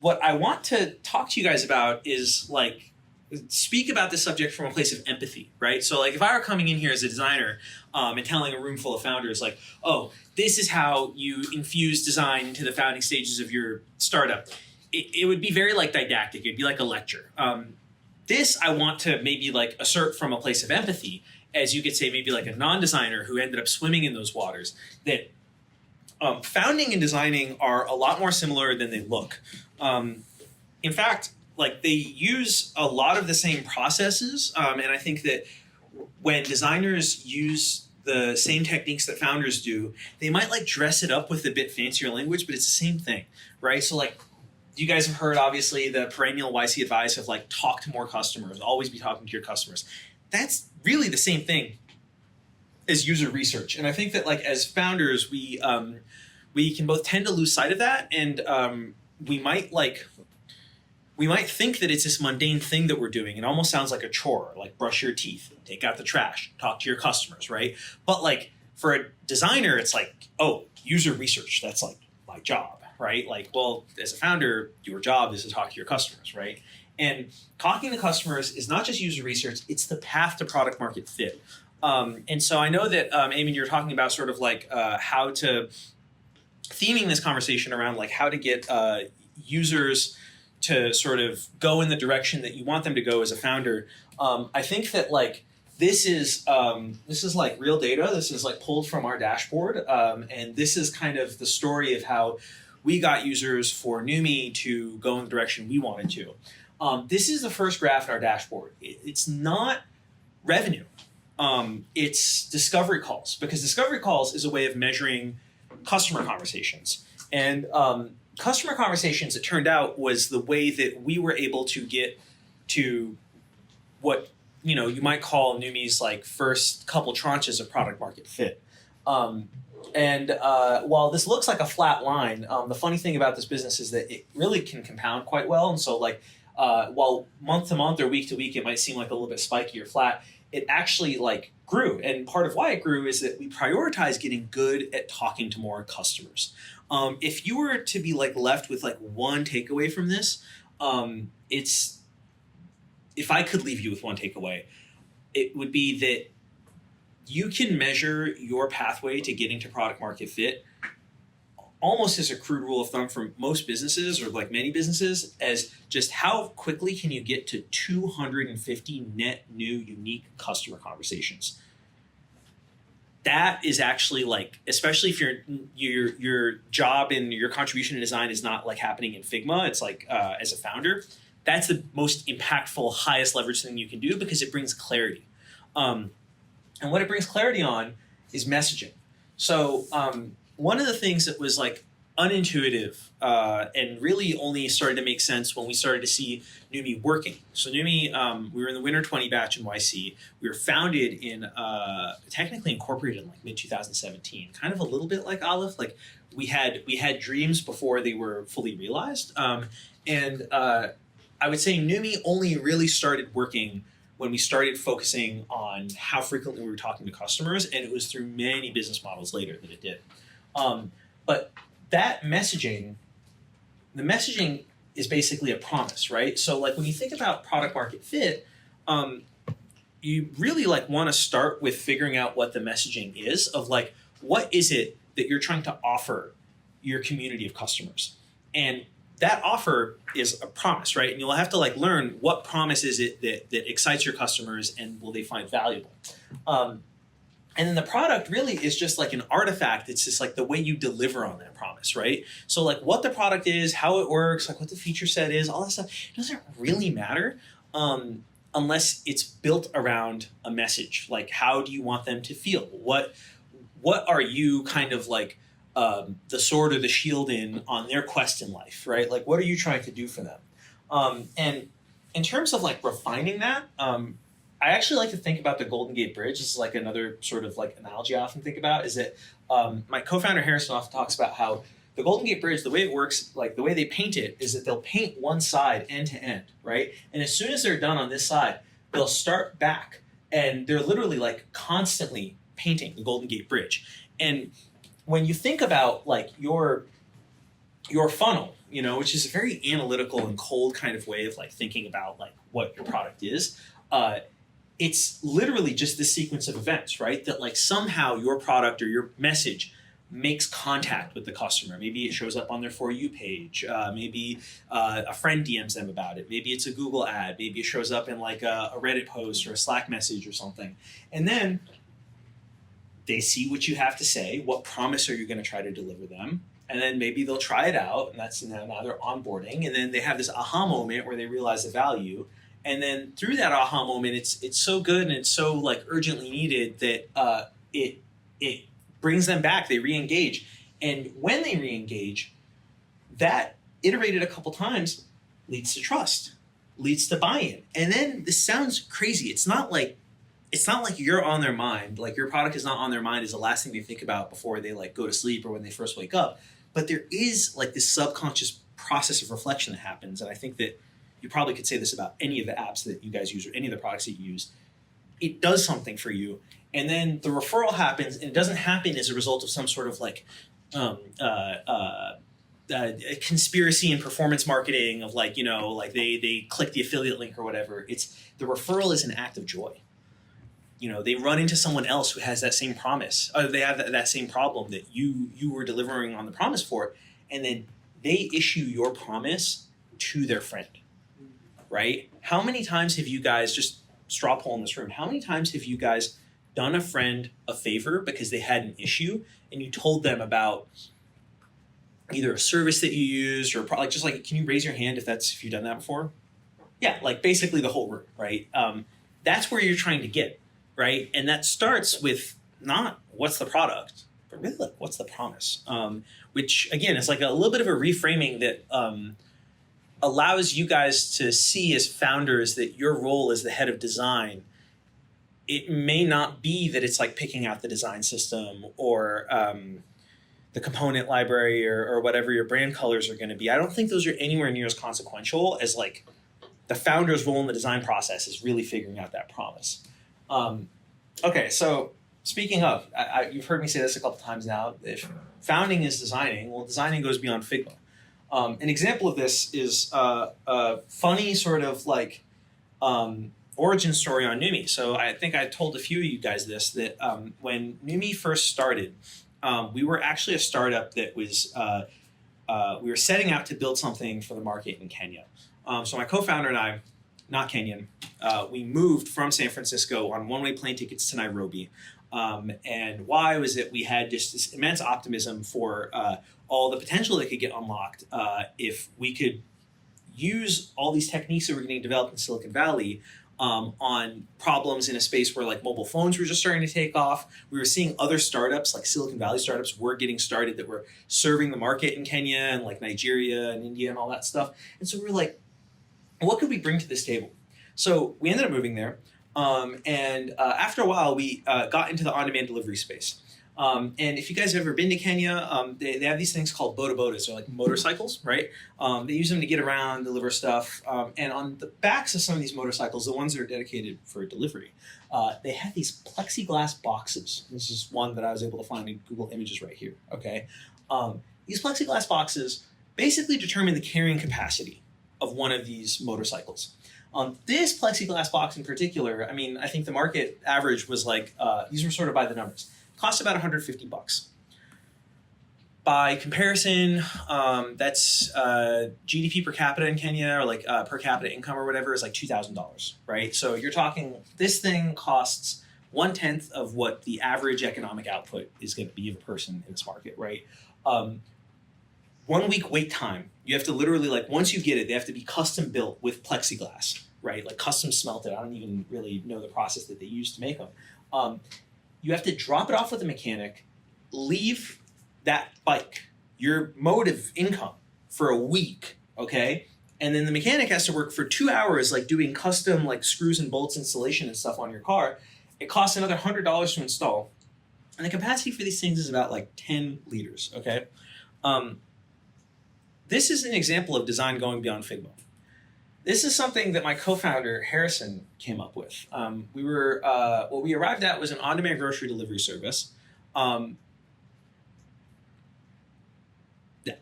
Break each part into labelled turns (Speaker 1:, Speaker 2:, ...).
Speaker 1: what I want to talk to you guys about is like speak about this subject from a place of empathy, right? So like if I were coming in here as a designer and telling a room full of founders like, oh, this is how you infuse design into the founding stages of your startup, it would be very like didactic. It'd be like a lecture. This I want to maybe like assert from a place of empathy, as you could say maybe like a non-designer who ended up swimming in those waters, that founding and designing are a lot more similar than they look. In fact, like they use a lot of the same processes, and I think that when designers use the same techniques that founders do, they might like dress it up with a bit fancier language, but it's the same thing, right? So like you guys have heard obviously the perennial YC advice of like talk to more customers, always be talking to your customers. That's really the same thing as user research, and I think that like as founders we can both tend to lose sight of that, and we might think that it's this mundane thing that we're doing. It almost sounds like a chore, like brush your teeth, take out the trash, talk to your customers, right? But like for a designer, it's like, oh, user research, that's like my job, right? Like, well, as a founder, your job is to talk to your customers, right? And talking to customers is not just user research, it's the path to product market fit. And so I know that, Amy, you're talking about sort of like how to, theming this conversation around like how to get users to sort of go in the direction that you want them to go as a founder. I think that like this is like real data. This is like pulled from our dashboard, and this is kind of the story of how we got users for NUMI to go in the direction we wanted to. This is the first graph in our dashboard. It's not revenue. It's discovery calls, because discovery calls is a way of measuring customer conversations. And customer conversations, it turned out, was the way that we were able to get to what you might call NUMI's like first couple tranches of product market fit. And while this looks like a flat line, the funny thing about this business is that it really can compound quite well. And so like while month to month or week to week it might seem like a little bit spiky or flat, it actually like grew. And part of why it grew is that we prioritize getting good at talking to more customers. If you were to be like left with like one takeaway from this, it's, if I could leave you with one takeaway, it would be that you can measure your pathway to getting to product market fit almost as a crude rule of thumb for most businesses, or like many businesses, as just how quickly can you get to 250 net new unique customer conversations. That is actually like, especially if your job and your contribution to design is not like happening in Figma, it's like as a founder, that's the most impactful, highest leverage thing you can do, because it brings clarity. And what it brings clarity on is messaging. So one of the things that was like unintuitive and really only started to make sense when we started to see NUMI working. So NUMI, we were in the Winter 20 batch in YC. We were founded in, technically incorporated in like mid-2017, kind of a little bit like Aleph. Like we had dreams before they were fully realized. And I would say NUMI only really started working when we started focusing on how frequently we were talking to customers, and it was through many business models later that it did. But that messaging, the messaging is basically a promise, right? So like when you think about product market fit, you really like want to start with figuring out what the messaging is of like, what is it that you're trying to offer your community of customers? And that offer is a promise, right? And you'll have to like learn what promise is it that excites your customers and will they find valuable. And then the product really is just like an artifact. It's just like the way you deliver on that promise, right? So like what the product is, how it works, like what the feature set is, all that stuff, it doesn't really matter unless it's built around a message. Like how do you want them to feel? What are you kind of like the sword or the shield on their quest in life, right? Like what are you trying to do for them? And in terms of like refining that, I actually like to think about the Golden Gate Bridge. This is like another sort of like analogy I often think about, is that my co-founder Harrison often talks about how the Golden Gate Bridge, the way it works, like the way they paint it is that they'll paint one side end to end, right? And as soon as they're done on this side, they'll start back, and they're literally like constantly painting the Golden Gate Bridge. And when you think about like your funnel, which is a very analytical and cold kind of way of like thinking about like what your product is. It's literally just this sequence of events, right? That like somehow your product or your message makes contact with the customer. Maybe it shows up on their For You page. Maybe a friend DMs them about it. Maybe it's a Google ad. Maybe it shows up in like a Reddit post or a Slack message or something. And then they see what you have to say. What promise are you going to try to deliver them? And then maybe they'll try it out, and that's now they're onboarding. And then they have this aha moment where they realize the value. And then through that aha moment, it's so good and it's so like urgently needed that it brings them back. They re-engage, and when they re-engage, that iterated a couple times leads to trust, leads to buy-in. And then this sounds crazy. It's not like you're on their mind. Like your product is not on their mind is the last thing they think about before they like go to sleep or when they first wake up. But there is like this subconscious process of reflection that happens, and I think that you probably could say this about any of the apps that you guys use or any of the products that you use. It does something for you. And then the referral happens, and it doesn't happen as a result of some sort of like conspiracy and performance marketing of like, like they click the affiliate link or whatever. It's the referral is an act of joy. They run into someone else who has that same promise. Or they have that same problem that you were delivering on the promise for, and then they issue your promise to their friend. Right? How many times have you guys, just straw poll in this room, how many times have you guys done a friend a favor because they had an issue and you told them about either a service that you used or like just like, can you raise your hand if you've done that before? Yeah, like basically the whole room, right? That's where you're trying to get, right? And that starts with not what's the product, but really like what's the promise, which again is like a little bit of a reframing that allows you guys to see as founders that your role as the head of design, it may not be that it's like picking out the design system or the component library or whatever your brand colors are going to be. I don't think those are anywhere near as consequential as like the founder's role in the design process is really figuring out that promise. Okay, so speaking of, you've heard me say this a couple times now, if founding is designing, well, designing goes beyond Figma. An example of this is a funny sort of like origin story on NUMI. So I think I told a few of you guys this, that when NUMI first started, we were actually a startup that was, we were setting out to build something for the market in Kenya. So my co-founder and I, not Kenyan, we moved from San Francisco on one-way plane tickets to Nairobi. And why was that we had just this immense optimism for all the potential that could get unlocked if we could use all these techniques that were getting developed in Silicon Valley on problems in a space where like mobile phones were just starting to take off. We were seeing other startups like Silicon Valley startups were getting started that were serving the market in Kenya and like Nigeria and India and all that stuff. And so we were like, what could we bring to this table? So we ended up moving there. And after a while, we got into the on-demand delivery space. And if you guys have ever been to Kenya, they have these things called bodabodas. They're like motorcycles, right? They use them to get around, deliver stuff. And on the backs of some of these motorcycles, the ones that are dedicated for delivery, they have these plexiglass boxes. This is one that I was able to find in Google Images right here, okay? These plexiglass boxes basically determine the carrying capacity of one of these motorcycles. This plexiglass box in particular, I mean, I think the market average was like, these were sort of by the numbers, cost about $150. By comparison, that's GDP per capita in Kenya, or like per capita income or whatever, is like $2,000, right? So you're talking, this thing costs 1/10 of what the average economic output is going to be of a person in this market, right? 1 week wait time. You have to literally, like, once you get it, they have to be custom built with plexiglass, right? Like custom smelted. I don't even really know the process that they use to make them. You have to drop it off with a mechanic, leave that bike, your mode of income, for a week, okay? And then the mechanic has to work for 2 hours, like doing custom like screws and bolts installation and stuff on your car. It costs another $100 to install. And the capacity for these things is about like 10 liters, okay? This is an example of design going beyond Figma. This is something that my co-founder, Harrison, came up with. What we arrived at was an on-demand grocery delivery service.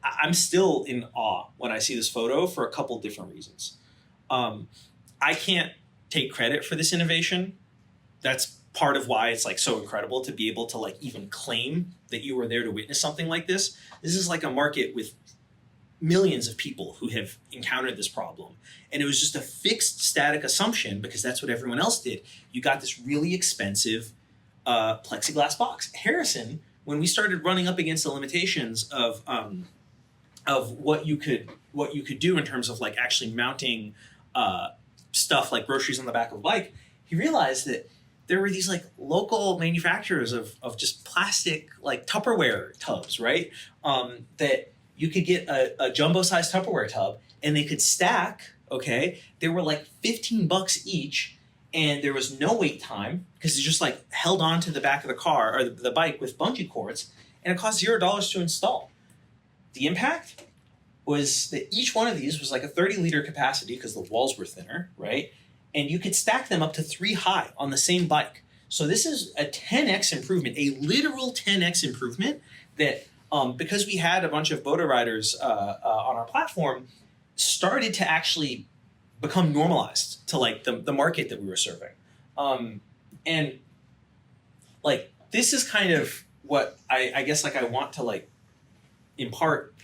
Speaker 1: I'm still in awe when I see this photo for a couple different reasons. I can't take credit for this innovation. That's part of why it's like so incredible to be able to like even claim that you were there to witness something like this. This is like a market with millions of people who have encountered this problem. And it was just a fixed static assumption because that's what everyone else did. You got this really expensive plexiglass box. Harrison, when we started running up against the limitations of what you could do in terms of like actually mounting stuff like groceries on the back of a bike, he realized that there were these like local manufacturers of just plastic like Tupperware tubs, right? That you could get a jumbo-sized Tupperware tub and they could stack, okay? They were like $15 each and there was no wait time because it's just like held onto the back of the car or the bike with bungee cords and it cost $0 to install. The impact was that each one of these was like a 30-liter capacity because the walls were thinner, right? And you could stack them up to 3 high on the same bike. So this is a 10x improvement, a literal 10x improvement that because we had a bunch of Boda riders on our platform, started to actually become normalized to like the market that we were serving. And like this is kind of what I guess like I want to like impart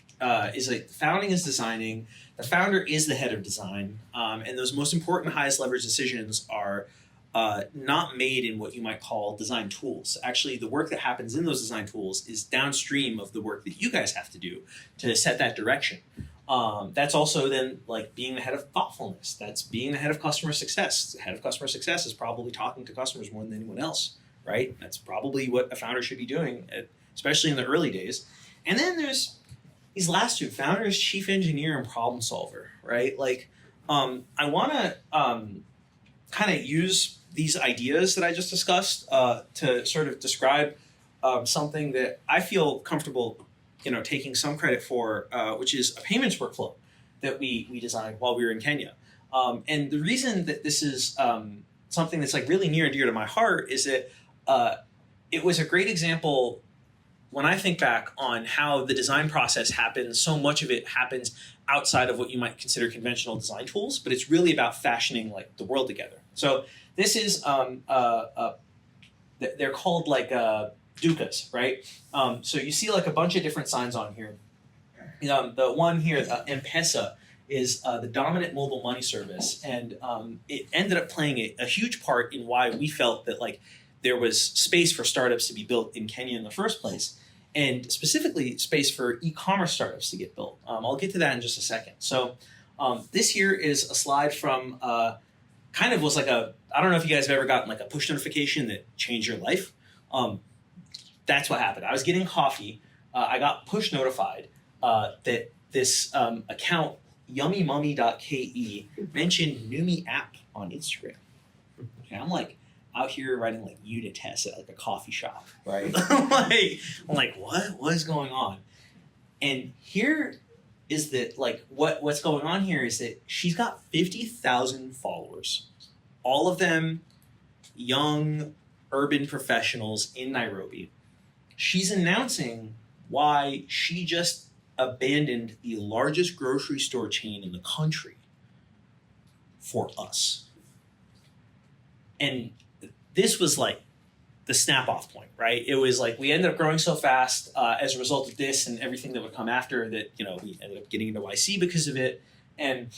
Speaker 1: is like founding is designing. The founder is the head of design, and those most important, highest leverage decisions are not made in what you might call design tools. Actually, the work that happens in those design tools is downstream of the work that you guys have to do to set that direction. That's also then like being the head of thoughtfulness. That's being the head of customer success. The head of customer success is probably talking to customers more than anyone else, right? That's probably what a founder should be doing, especially in the early days. And then there's these last two, founders, chief engineer, and problem solver, right? Like, I want to kind of use these ideas that I just discussed to sort of describe something that I feel comfortable, taking some credit for, which is a payments workflow that we designed while we were in Kenya. And the reason that this is something that's like really near and dear to my heart is that it was a great example. When I think back on how the design process happens, so much of it happens outside of what you might consider conventional design tools, but it's really about fashioning like the world together. So this is, they're called like dukas, right? So you see like a bunch of different signs on here. The one here, M-Pesa, is the dominant mobile money service. And it ended up playing a huge part in why we felt that like there was space for startups to be built in Kenya in the first place. And specifically space for e-commerce startups to get built. I'll get to that in just a second. So this here is a slide from kind of was like I don't know if you guys have ever gotten like a push notification that changed your life. That's what happened. I was getting coffee. I got push notified that this account, yummymummy.ke, mentioned NUMI app on Instagram. Okay, I'm like, out here writing like unit tests at like a coffee shop, right? I'm like, what is going on? And here is that like what's going on here is that she's got 50,000 followers, all of them young urban professionals in Nairobi. She's announcing why she just abandoned the largest grocery store chain in the country for us. And this was like the snap-off point, right? It was like we ended up growing so fast as a result of this and everything that would come after that, we ended up getting into YC because of it. And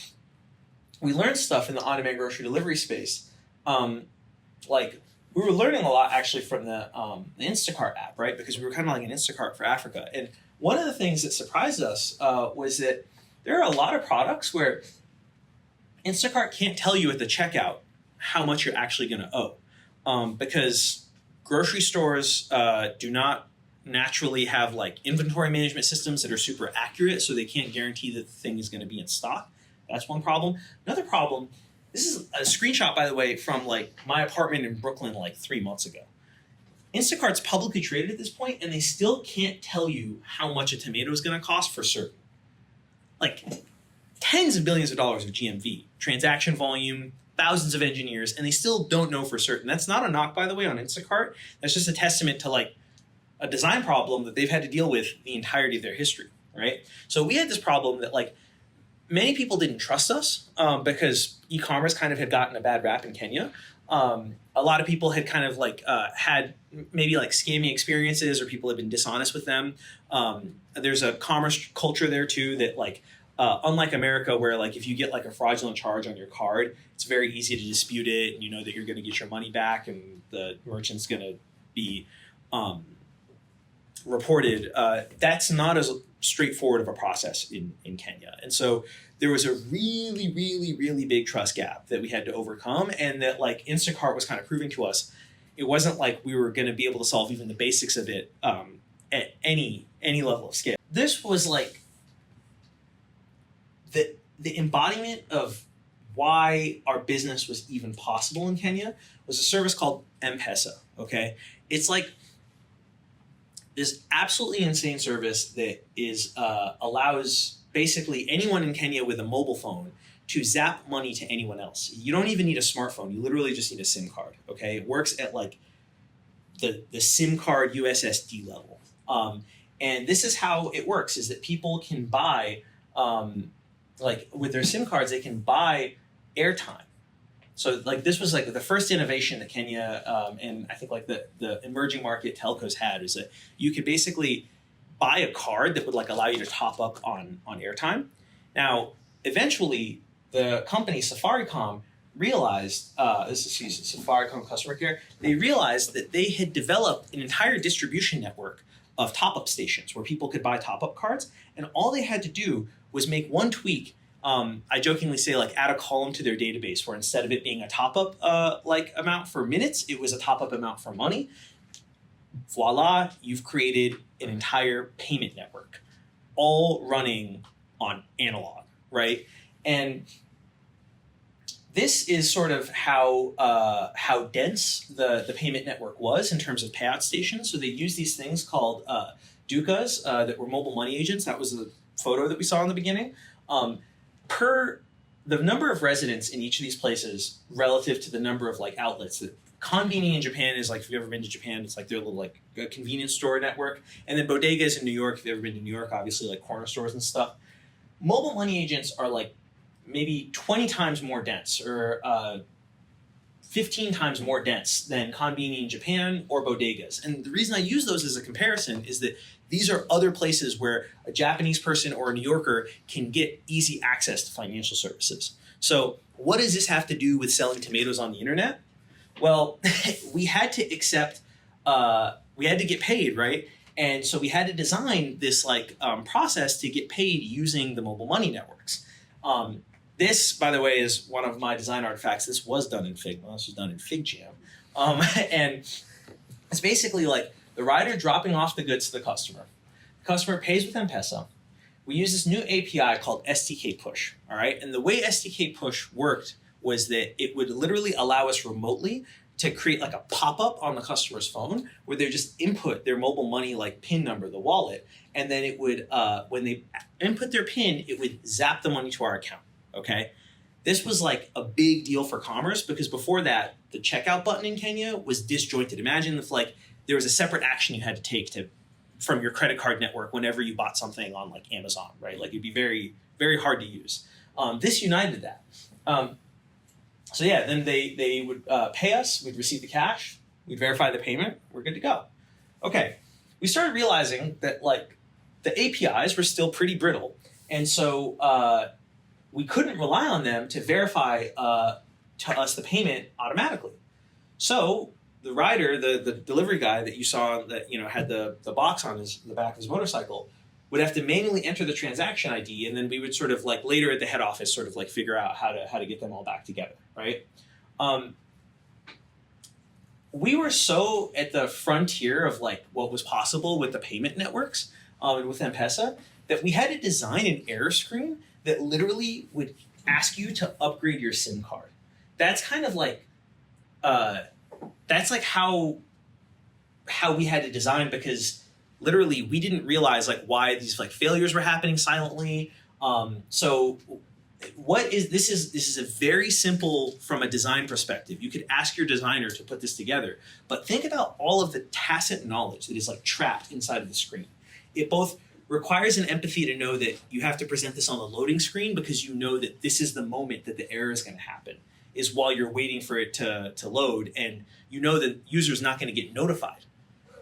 Speaker 1: we learned stuff in the on-demand grocery delivery space. Like we were learning a lot actually from the Instacart app, right? Because we were kind of like an Instacart for Africa. And one of the things that surprised us was that there are a lot of products where Instacart can't tell you at the checkout how much you're actually going to owe. Because grocery stores do not naturally have like inventory management systems that are super accurate, so they can't guarantee that the thing is going to be in stock. That's one problem. Another problem, this is a screenshot, by the way, from like my apartment in Brooklyn like 3 months ago. Instacart's publicly traded at this point, and they still can't tell you how much a tomato is going to cost for certain. Like tens of billions of dollars of GMV, transaction volume, thousands of engineers, and they still don't know for certain. That's not a knock, by the way, on Instacart. That's just a testament to like a design problem that they've had to deal with the entirety of their history. right? So we had this problem that like many people didn't trust us because e-commerce kind of had gotten a bad rap in Kenya. A lot of people had kind of like had maybe like scamming experiences, or people had been dishonest with them. There's a commerce culture there too that like, unlike America, where like if you get like a fraudulent charge on your card, it's very easy to dispute it, and you know that you're going to get your money back, and the merchant's going to be reported. That's not as straightforward of a process in Kenya. And so there was a really, really, really big trust gap that we had to overcome, and that like Instacart was kind of proving to us it wasn't like we were going to be able to solve even the basics of it at any level of scale. This was like the embodiment of why our business was even possible in Kenya was a service called M-Pesa, okay? It's like this absolutely insane service that is allows basically anyone in Kenya with a mobile phone to zap money to anyone else. You don't even need a smartphone. You literally just need a SIM card, okay? It works at like the SIM card USSD level. And this is how it works, is that people can buy, like with their SIM cards, they can buy airtime. So like this was like the first innovation that Kenya and I think like the emerging market telcos had, is that you could basically buy a card that would like allow you to top up on airtime. Now, eventually, the company Safaricom realized, Safaricom customer care, they realized that they had developed an entire distribution network of top-up stations where people could buy top-up cards, and all they had to do was make one tweak. I jokingly say like add a column to their database where instead of it being a top-up like amount for minutes, it was a top-up amount for money. Voila, you've created an entire payment network, all running on analog, right? And this is sort of how dense the payment network was in terms of payout stations. So they used these things called dukas that were mobile money agents. That was the photo that we saw in the beginning. Per the number of residents in each of these places relative to the number of like outlets that Konbini in Japan is like, if you've ever been to Japan, it's like their little like convenience store network. And then bodegas in New York, if you've ever been to New York, obviously like corner stores and stuff. Mobile money agents are like maybe 20 times more dense, or 15 times more dense than Konbini in Japan or bodegas. And the reason I use those as a comparison is that these are other places where a Japanese person or a New Yorker can get easy access to financial services. So what does this have to do with selling tomatoes on the internet? Well, we had to accept, we had to get paid, right? And so we had to design this like process to get paid using the mobile money networks. This, by the way, is one of my design artifacts. This was done in Figma. This was done in FigJam. And it's basically like the rider dropping off the goods to the customer. The customer pays with M-Pesa. We use this new API called SDK Push, all right? And the way SDK Push worked was that it would literally allow us remotely to create like a pop-up on the customer's phone where they just input their mobile money like PIN number, the wallet, and then it would, when they input their PIN, it would zap the money to our account, okay? This was like a big deal for commerce because before that, the checkout button in Kenya was disjointed. Imagine if like there was a separate action you had to take from your credit card network whenever you bought something on like Amazon, right? Like it'd be very, very hard to use. This united that. So yeah, then they would pay us, we'd receive the cash, we'd verify the payment, we're good to go. Okay, we started realizing that like the APIs were still pretty brittle, and so we couldn't rely on them to verify to us the payment automatically. So the rider, the delivery guy that you saw that had the box on the back of his motorcycle, would have to manually enter the transaction ID, and then we would sort of like later at the head office sort of like figure out how to get them all back together, right? We were so at the frontier of like what was possible with the payment networks and with M-Pesa that we had to design an error screen that literally would ask you to upgrade your SIM card. That's kind of like that's like how we had to design, because literally we didn't realize like why these like failures were happening silently. So this is a very simple from a design perspective. You could ask your designer to put this together, but think about all of the tacit knowledge that is like trapped inside of the screen. It both requires an empathy to know that you have to present this on the loading screen because you know that this is the moment that the error is going to happen, is while you're waiting for it to load, and you know the user's not going to get notified,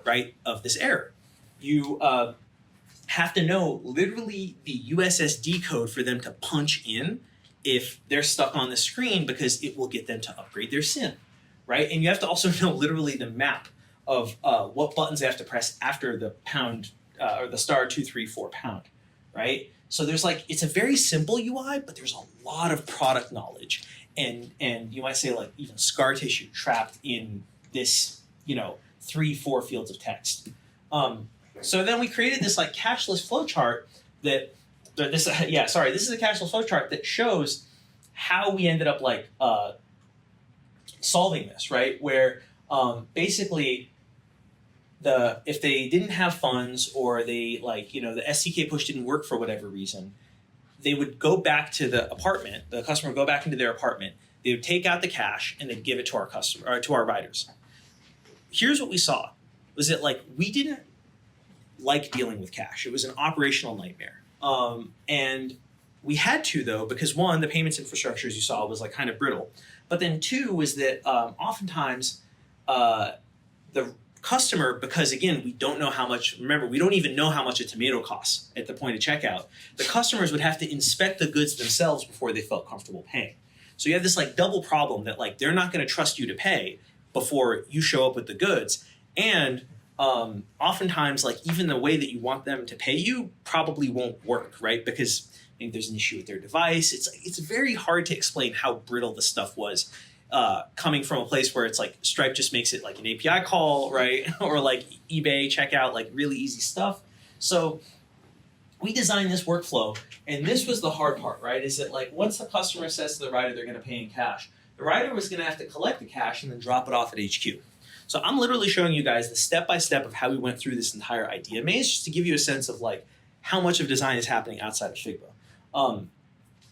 Speaker 1: right, of this error. You have to know literally the USSD code for them to punch in if they're stuck on the screen, because it will get them to upgrade their SIM, right? And you have to also know literally the map of what buttons they have to press after the pound or the *234#, right? So there's like, it's a very simple UI, but there's a lot of product knowledge, and you might say like even scar tissue trapped in this, 3-4 fields of text. So then we created this like cashless flowchart this is a cashless flowchart that shows how we ended up like solving this, right? Where basically if they didn't have funds, or they the SDK push didn't work for whatever reason, they would go back to the apartment. The customer would go back into their apartment. They would take out the cash and they'd give it to our customer, or to our riders. Here's what we saw: was that like we didn't like dealing with cash. It was an operational nightmare. And we had to, though, because one, the payments infrastructure, as you saw, was like kind of brittle. But then two was that oftentimes the customer, because again, we don't know how much, remember, we don't even know how much a tomato costs at the point of checkout. The customers would have to inspect the goods themselves before they felt comfortable paying. So you have this like double problem that like they're not going to trust you to pay before you show up with the goods. And oftentimes, like even the way that you want them to pay you probably won't work, right? Because maybe there's an issue with their device. It's very hard to explain how brittle the stuff was, coming from a place where it's like Stripe just makes it like an API call, right? Or like eBay checkout, like really easy stuff. So we designed this workflow, and this was the hard part, right? Is that like once the customer says to the rider they're going to pay in cash, the rider was going to have to collect the cash and then drop it off at HQ. So I'm literally showing you guys the step-by-step of how we went through this entire idea maze, just to give you a sense of like how much of design is happening outside of Figma.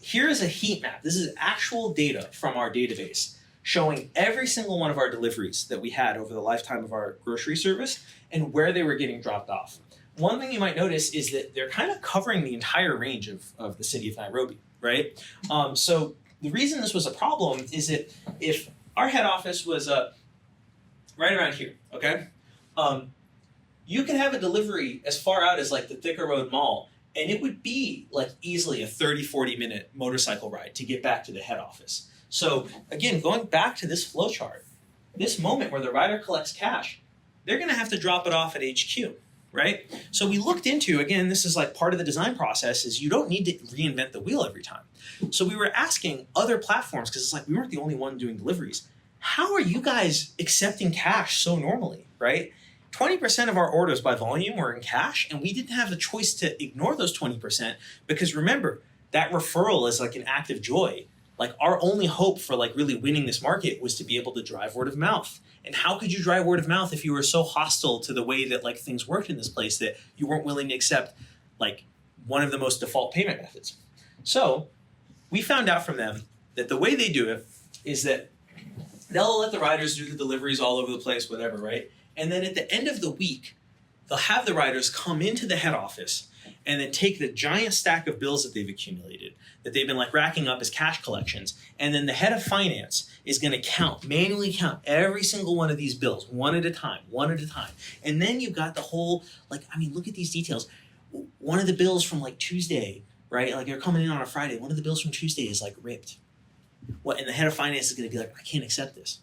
Speaker 1: Here is a heat map. This is actual data from our database showing every single one of our deliveries that we had over the lifetime of our grocery service and where they were getting dropped off. One thing you might notice is that they're kind of covering the entire range of the city of Nairobi, right? So the reason this was a problem is that if our head office was right around here, okay? You could have a delivery as far out as like the Thika Road Mall, and it would be like easily a 30-40 minute motorcycle ride to get back to the head office. So again, going back to this flowchart, this moment where the rider collects cash, they're gonna have to drop it off at HQ, right? So we looked into, again, this is like part of the design process, is you don't need to reinvent the wheel every time. So we were asking other platforms, because it's like we weren't the only one doing deliveries, how are you guys accepting cash so normally, right? 20% of our orders by volume were in cash, and we didn't have the choice to ignore those 20%, because remember, that referral is like an act of joy. Like our only hope for like really winning this market was to be able to drive word of mouth. And how could you drive word of mouth if you were so hostile to the way that like things worked in this place that you weren't willing to accept like one of the most default payment methods? So we found out from them that the way they do it is that they'll let the riders do the deliveries all over the place, whatever, right? And then at the end of the week, they'll have the riders come into the head office and then take the giant stack of bills that they've accumulated, that they've been like racking up as cash collections. And then the head of finance is going to manually count every single one of these bills, one at a time. And then you've got the whole, like, I mean, look at these details. One of the bills from like Tuesday, right? Like you're coming in on a Friday. One of the bills from Tuesday is like ripped. And the head of finance is going to be like, I can't accept this.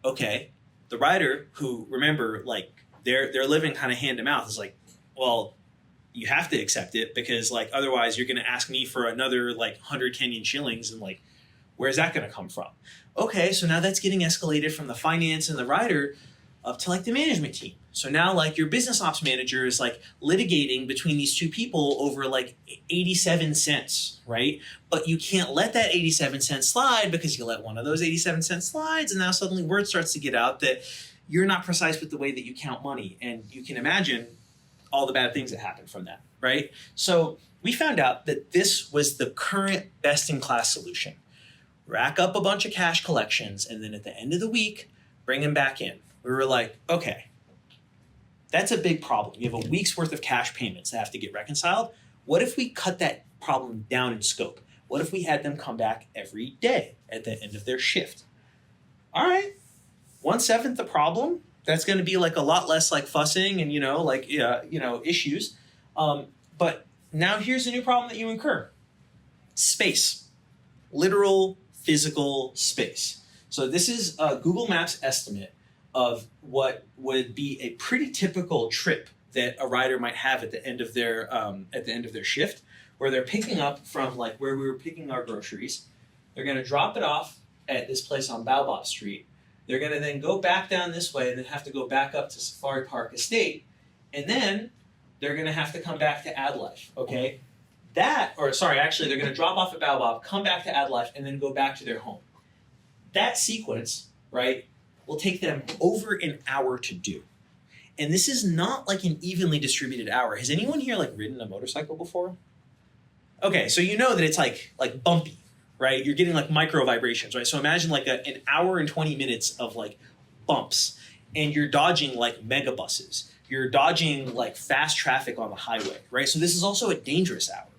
Speaker 1: Okay. The rider, who, remember, like they're living kind of hand to mouth, is like, well, you have to accept it, because like otherwise you're going to ask me for another like 100 Kenyan shillings, and like where's that going to come from? Okay, so now that's getting escalated from the finance and the rider up to like the management team. So now like your business ops manager is like litigating between these two people over like 87 cents, right? But you can't let that 87 cents slide, because you let one of those 87 cents slides, and now suddenly word starts to get out that you're not precise with the way that you count money. And you can imagine all the bad things that happen from that, right? So we found out that this was the current best-in-class solution. Rack up a bunch of cash collections, and then at the end of the week, bring them back in. We were like, okay, That's a big problem. You have a week's worth of cash payments that have to get reconciled. What if we cut that problem down in scope? What if we had them come back every day at the end of their shift? All right, 1/7 the problem. That's going to be like a lot less like fussing and issues. But now here's a new problem that you incur: space, literal physical space. So this is Google Maps estimate of what would be a pretty typical trip that a rider might have at the end of their shift, where they're picking up from like where we were picking our groceries. They're going to drop it off at this place on Baobab Street. They're going to then go back down this way and then have to go back up to Safari Park Estate, and then they're going to have to come back to AdLife. Okay, they're going to drop off at Baobab, come back to AdLife, and then go back to their home. That sequence, right, will take them over an hour to do. And this is not like an evenly distributed hour. Has anyone here like ridden a motorcycle before? Okay, so you know that it's like bumpy, right? You're getting like micro vibrations, right? So imagine like an hour and 20 minutes of like bumps, and you're dodging like megabuses. You're dodging like fast traffic on the highway, right? So this is also a dangerous hour.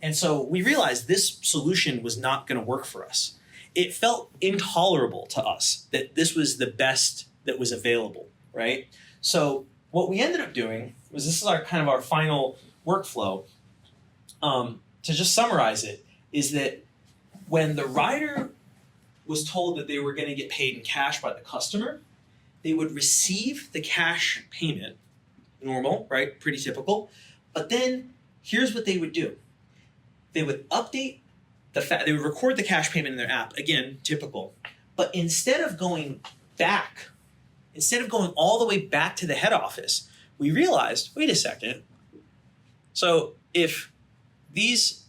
Speaker 1: And so we realized this solution was not going to work for us. It felt intolerable to us that this was the best that was available, right? So what we ended up doing was, this is our final workflow. To just summarize it, is that when the rider was told that they were going to get paid in cash by the customer, they would receive the cash payment, normal, right? Pretty typical. But then here's what they would do. They would update they would record the cash payment in their app, again, typical. But instead of going all the way back to the head office, we realized, wait a second. So if these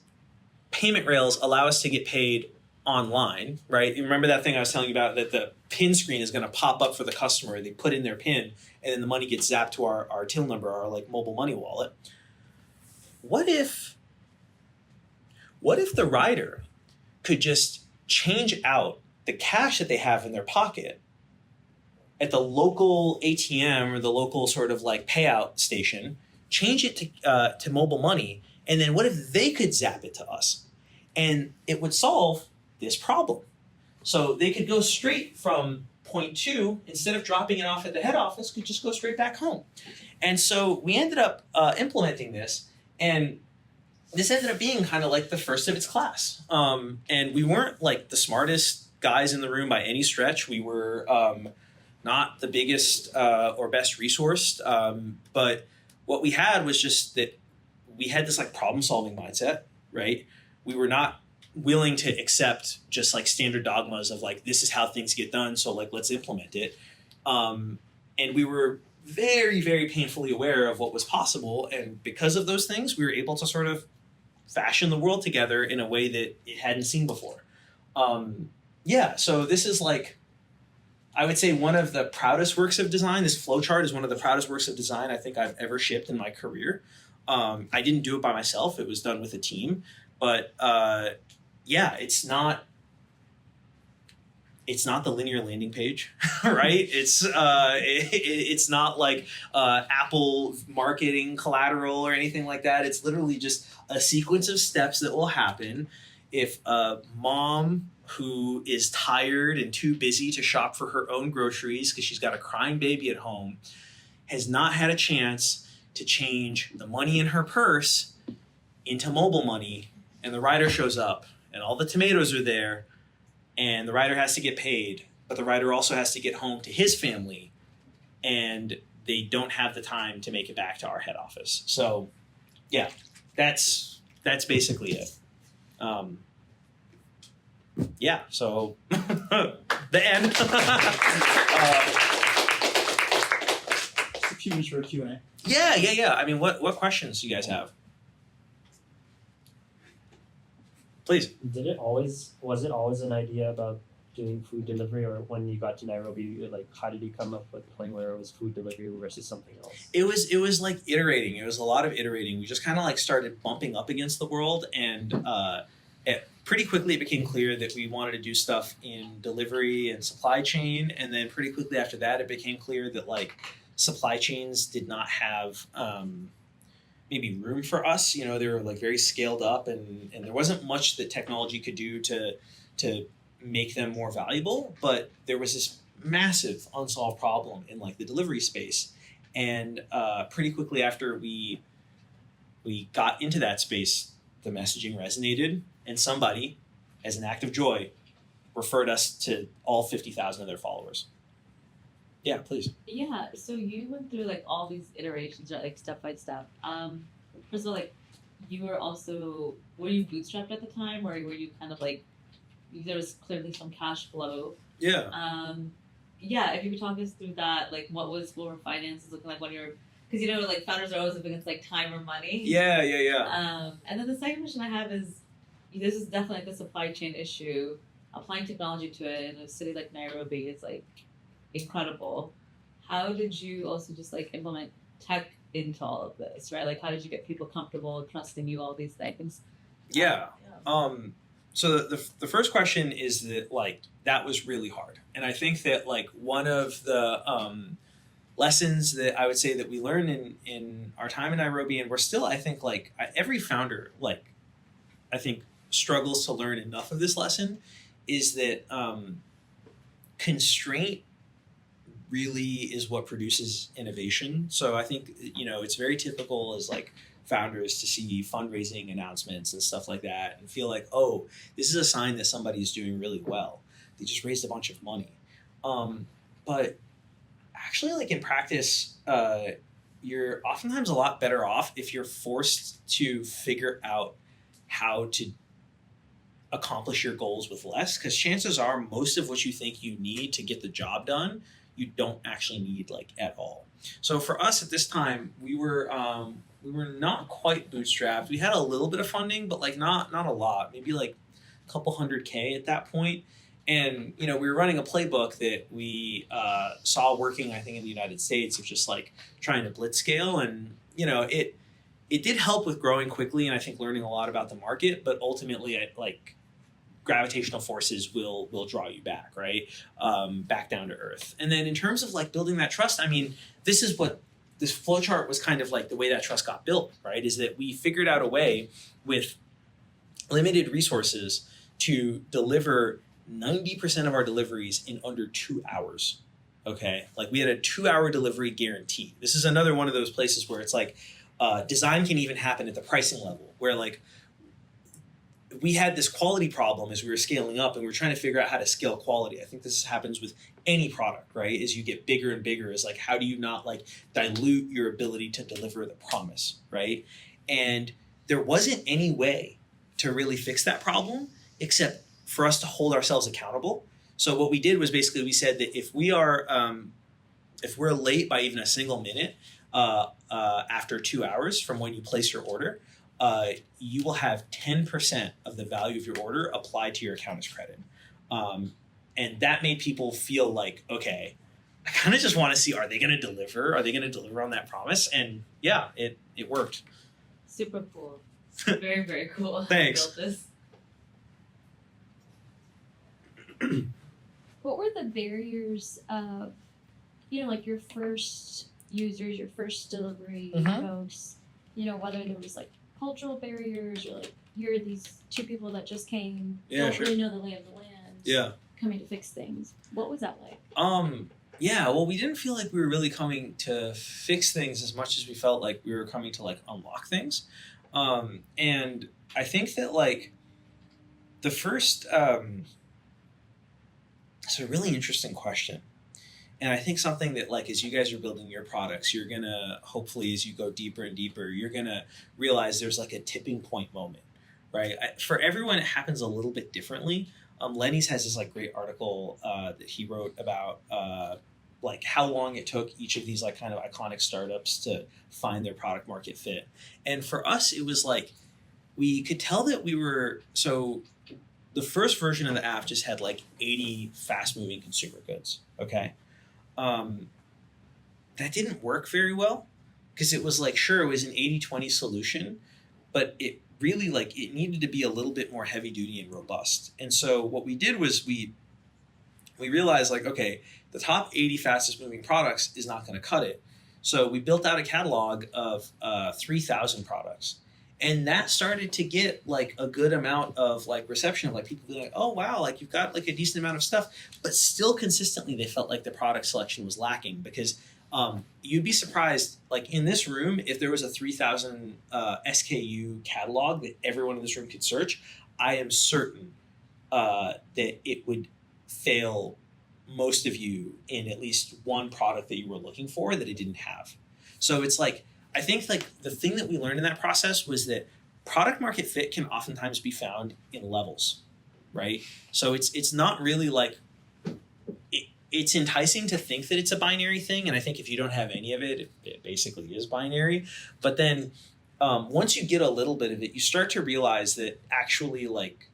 Speaker 1: payment rails allow us to get paid online, right? You remember that thing I was telling you about, that the PIN screen is going to pop up for the customer. They put in their PIN, and then the money gets zapped to our till number, our like mobile money wallet. What if the rider could just change out the cash that they have in their pocket at the local ATM or the local sort of like payout station, change it to mobile money, and then what if they could zap it to us? And it would solve this problem. So they could go straight from point 2, instead of dropping it off at the head office, could just go straight back home. And so we ended up implementing this, and this ended up being kind of like the first of its class. And we weren't like the smartest guys in the room by any stretch. We were not the biggest or best resourced, but what we had was just that we had this like problem solving mindset, right? We were not willing to accept just like standard dogmas of like, this is how things get done, so like let's implement it. And we were very, very painfully aware of what was possible, and because of those things, we were able to sort of fashion the world together in a way that it hadn't seen before. So this is like, I would say, one of the proudest works of design. This flowchart is one of the proudest works of design I think I've ever shipped in my career. I didn't do it by myself. It was done with a team. But it's not the linear landing page, right? It's not like Apple marketing collateral or anything like that. It's literally just a sequence of steps that will happen if a mom who is tired and too busy to shop for her own groceries because she's got a crying baby at home has not had a chance to change the money in her purse into mobile money, and the rider shows up and all the tomatoes are there, and the rider has to get paid, but the rider also has to get home to his family, and they don't have the time to make it back to our head office. So yeah, that's basically it. So the end.
Speaker 2: A few minutes for a Q&A.
Speaker 1: Yeah. I mean, what questions do you guys have? Please.
Speaker 3: Was it always an idea about doing food delivery, or when you got to Nairobi, like how did you come up with the point where it was food delivery versus something else?
Speaker 1: It was like iterating. It was a lot of iterating. We just kind of like started bumping up against the world, and pretty quickly it became clear that we wanted to do stuff in delivery and supply chain, and then pretty quickly after that it became clear that like supply chains did not have maybe room for us. You know, they were like very scaled up, and there wasn't much that technology could do to make them more valuable. But there was this massive unsolved problem in like the delivery space, and pretty quickly after we got into that space, the messaging resonated, and somebody, as an act of joy, referred us to all 50,000 of their followers. Yeah, please.
Speaker 2: Yeah, so you went through like all these iterations, right? Like step by step. First of all, like you were you bootstrapped at the time, or were you kind of like there was clearly some cash flow?
Speaker 1: Yeah.
Speaker 2: Yeah, if you could talk us through that, like what were finances looking like when you're, because you know like founders are always up against like time or money.
Speaker 1: Yeah.
Speaker 2: And then the second question I have is, this is definitely like a supply chain issue. Applying technology to it in a city like Nairobi is like incredible. How did you also just like implement tech into all of this, right? Like how did you get people comfortable trusting you, all these things?
Speaker 1: Yeah. So the first question is that like that was really hard, and I think that like one of the lessons that I would say that we learned in our time in Nairobi, and we're still, I think, like every founder, like I think struggles to learn enough of this lesson, is that constraint really is what produces innovation. So I think, you know, it's very typical as like founders to see fundraising announcements and stuff like that and feel like, oh, this is a sign that somebody's doing really well. They just raised a bunch of money. But actually, like in practice, you're oftentimes a lot better off if you're forced to figure out how to accomplish your goals with less, because chances are most of what you think you need to get the job done, you don't actually need like at all. So for us at this time, we were not quite bootstrapped. We had a little bit of funding, but like not a lot, maybe like a couple $100K at that point. And, you know, we were running a playbook that we saw working, I think, in the United States of just like trying to blitz scale. And, you know, it did help with growing quickly and I think learning a lot about the market, but ultimately like gravitational forces will draw you back, right? Back down to earth. And then in terms of like building that trust, I mean, this is what this flowchart was kind of like the way that trust got built, right? Is that we figured out a way with limited resources to deliver 90% of our deliveries in under 2 hours. Okay. Like we had a 2-hour delivery guarantee. This is another one of those places where it's like design can even happen at the pricing level where like we had this quality problem as we were scaling up and we were trying to figure out how to scale quality. I think this happens with any product, right? As you get bigger and bigger, is like, how do you not like dilute your ability to deliver the promise, right? And there wasn't any way to really fix that problem except for us to hold ourselves accountable. So what we did was basically we said that if we're late by even a single minute after 2 hours from when you place your order, you will have 10% of the value of your order applied to your account as credit. And that made people feel like, okay, I kind of just want to see, are they going to deliver? Are they going to deliver on that promise? And yeah, it worked.
Speaker 2: Super cool. Very, very cool.
Speaker 1: Thanks.
Speaker 2: Built this.
Speaker 4: What were the barriers of, you know, like your first users, your first delivery folks, you know, whether there was like cultural barriers or like you're these two people that just came, don't really know the lay of the land, coming to fix things. What was that like?
Speaker 1: Yeah, well, we didn't feel like we were really coming to fix things as much as we felt like we were coming to like unlock things. And I think that like the first, it's a really interesting question. And I think something that like as you guys are building your products, you're going to hopefully as you go deeper and deeper, you're going to realize there's like a tipping point moment, right? For everyone, it happens a little bit differently. Lenny's has this like great article that he wrote about like how long it took each of these like kind of iconic startups to find their product market fit. And for us, it was like we could tell that we were so the first version of the app just had like 80 fast moving consumer goods. Okay. That didn't work very well because it was like, sure, it was an 80-20 solution, but it really like it needed to be a little bit more heavy duty and robust. And so what we did was we realized like, okay, the top 80 fastest moving products is not going to cut it. So we built out a catalog of 3,000 products. And that started to get like a good amount of like reception of like people being like, oh wow, like you've got like a decent amount of stuff, but still consistently they felt like the product selection was lacking because you'd be surprised, like in this room, if there was a 3,000 SKU catalog that everyone in this room could search, I am certain that it would fail most of you in at least one product that you were looking for that it didn't have. So it's like, I think like the thing that we learned in that process was that product market fit can oftentimes be found in levels, right? So it's not really like it's enticing to think that it's a binary thing, and I think if you don't have any of it, it basically is binary. But then once you get a little bit of it, you start to realize that actually like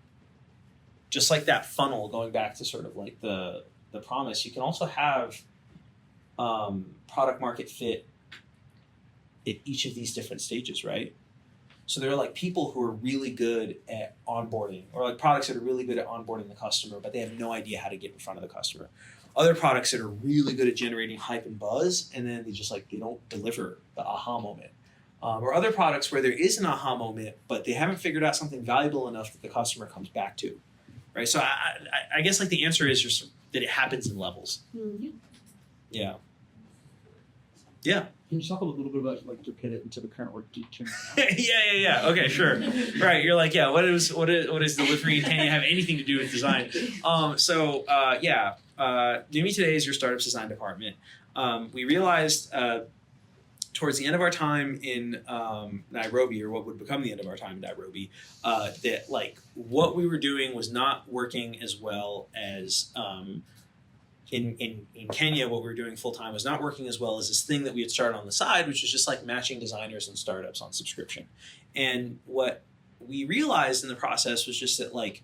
Speaker 1: just like that funnel, going back to sort of like the promise, you can also have product market fit at each of these different stages, right? So there are like people who are really good at onboarding, or like products that are really good at onboarding the customer, but they have no idea how to get in front of the customer. Other products that are really good at generating hype and buzz, and then they don't deliver the aha moment. Or other products where there is an aha moment, but they haven't figured out something valuable enough that the customer comes back to, right? So I guess like the answer is just that it happens in levels.
Speaker 4: Mm-hmm.
Speaker 1: Yeah. Yeah.
Speaker 5: Can you talk a little bit about like your pivot into the current work you're doing now?
Speaker 1: yeah. Okay, sure. Right. You're like, yeah. What is delivery? Can you have anything to do with design? NUMI today is your startup's design department. We realized towards the end of our time in Nairobi, or what would become the end of our time in Nairobi, that like what we were doing was not working as well as in Kenya. What we were doing full time was not working as well as this thing that we had started on the side, which was just like matching designers and startups on subscription. And what we realized in the process was just that like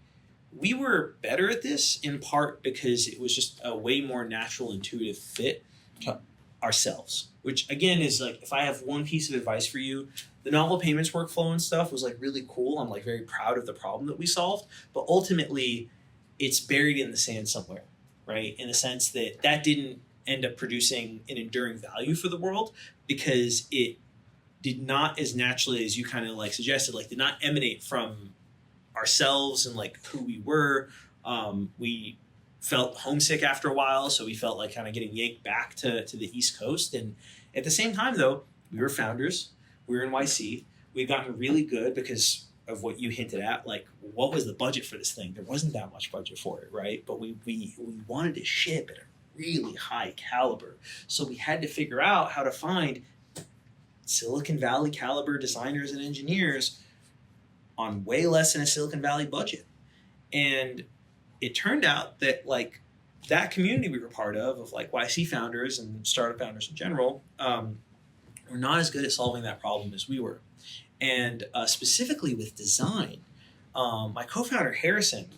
Speaker 1: we were better at this in part because it was just a way more natural, intuitive fit to ourselves, which again is like, if I have one piece of advice for you, the novel payments workflow and stuff was like really cool. I'm like very proud of the problem that we solved, but ultimately it's buried in the sand somewhere, right? In the sense that didn't end up producing an enduring value for the world because it did not, as naturally as you kind of like suggested, like did not emanate from ourselves and like who we were. We felt homesick after a while, so we felt like kind of getting yanked back to the East Coast. And at the same time, though, we were founders. We were in YC. We'd gotten really good because of what you hinted at. Like, what was the budget for this thing? There wasn't that much budget for it, right? But we wanted to ship at a really high caliber, so we had to figure out how to find Silicon Valley caliber designers and engineers on way less than a Silicon Valley budget. And it turned out that like that community we were part of like YC founders and startup founders in general, were not as good at solving that problem as we were. And specifically with design, my co-founder Harrison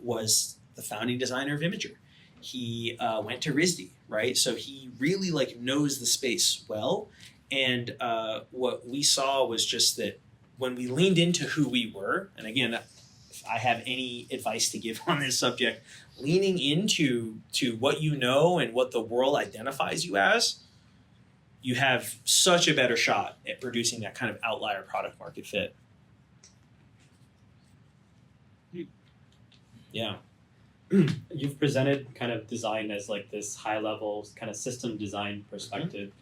Speaker 1: was the founding designer of Imager. He went to RISD, right? So he really like knows the space well. And what we saw was just that when we leaned into who we were, and again, if I have any advice to give on this subject, leaning into what you know and what the world identifies you as, you have such a better shot at producing that kind of outlier product market fit. Yeah.
Speaker 3: You've presented kind of design as like this high level kind of system design perspective.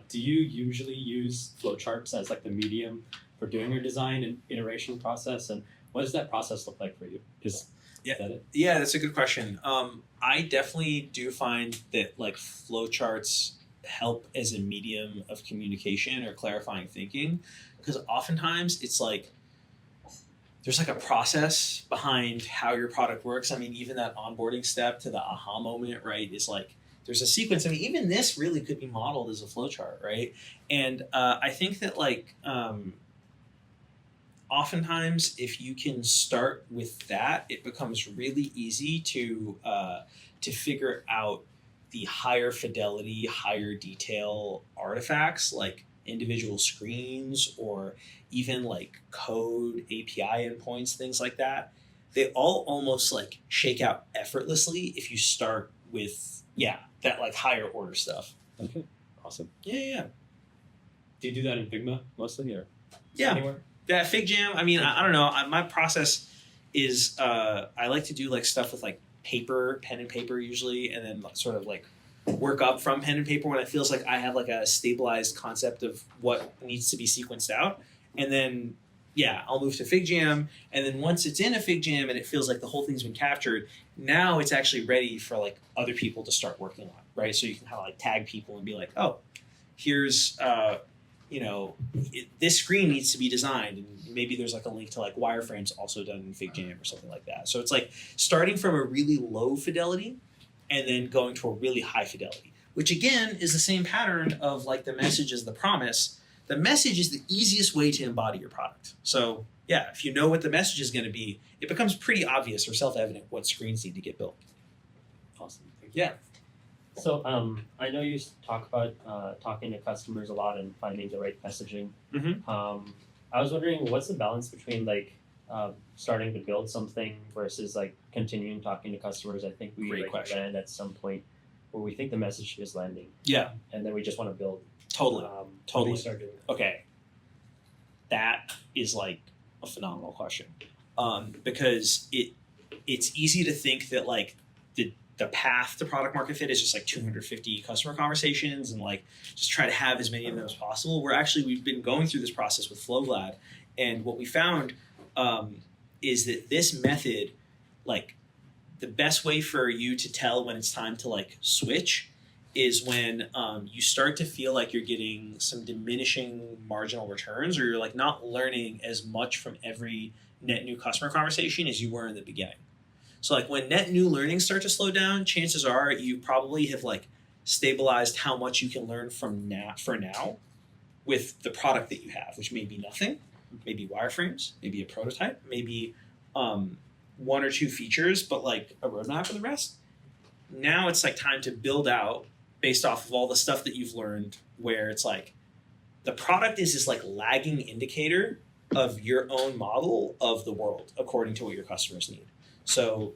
Speaker 3: Do you usually use flowcharts as like the medium for doing your design and iteration process? And what does that process look like for you? Is that it?
Speaker 1: Yeah, that's a good question. I definitely do find that like flowcharts help as a medium of communication or clarifying thinking, because oftentimes it's like there's like a process behind how your product works. I mean, even that onboarding step to the aha moment, right, is like there's a sequence. I mean, even this really could be modeled as a flowchart, right? And I think that like oftentimes if you can start with that, it becomes really easy to figure out the higher fidelity, higher detail artifacts like individual screens or even like code, API endpoints, things like that. They all almost like shake out effortlessly if you start with, that like higher order stuff.
Speaker 3: Okay, Awesome.
Speaker 1: Yeah.
Speaker 3: Do you do that in Figma mostly, or
Speaker 1: Yeah.
Speaker 3: anywhere?
Speaker 1: Yeah, Fig Jam. I mean, I don't know. My process is I like to do like stuff with like pen and paper usually, and then sort of like work up from pen and paper when it feels like I have like a stabilized concept of what needs to be sequenced out, and then I'll move to Fig Jam, and then once it's in a Fig Jam and it feels like the whole thing's been captured, now it's actually ready for like other people to start working on, right? So you can kind of like tag people and be like, oh, here's this screen needs to be designed, and maybe there's like a link to like wireframes also done in Fig Jam or something like that. So it's like starting from a really low fidelity and then going to a really high fidelity, which again is the same pattern of like the message is the promise. The message is the easiest way to embody your product. So if you know what the message is going to be, it becomes pretty obvious or self-evident what screens need to get built.
Speaker 3: Awesome. Thank you.
Speaker 1: Yeah.
Speaker 6: So I know you talk about talking to customers a lot and finding the right messaging.
Speaker 1: Mm-hmm.
Speaker 6: I was wondering, what's the balance between like starting to build something versus like continuing talking to customers? I think we
Speaker 1: Great
Speaker 6: like
Speaker 1: question.
Speaker 6: land at some point where we think the message is landing,
Speaker 1: Yeah,
Speaker 6: and then we just want to build.
Speaker 1: totally.
Speaker 6: How do
Speaker 1: Totally.
Speaker 6: you start doing that?
Speaker 1: Okay, that is like a phenomenal question, because it's easy to think that like the path to product market fit is just like 250 customer conversations and like just try to have as many of them as possible. We've been going through this process with FlowVlad, and what we found is that this method, like the best way for you to tell when it's time to like switch is when you start to feel like you're getting some diminishing marginal returns, or you're like not learning as much from every net new customer conversation as you were in the beginning. So like when net new learnings start to slow down, chances are you probably have like stabilized how much you can learn from now with the product that you have, which may be nothing, maybe wireframes, maybe a prototype, maybe one or two features, but like a roadmap for the rest. Now it's like time to build out based off of all the stuff that you've learned, where it's like the product is this like lagging indicator of your own model of the world according to what your customers need. So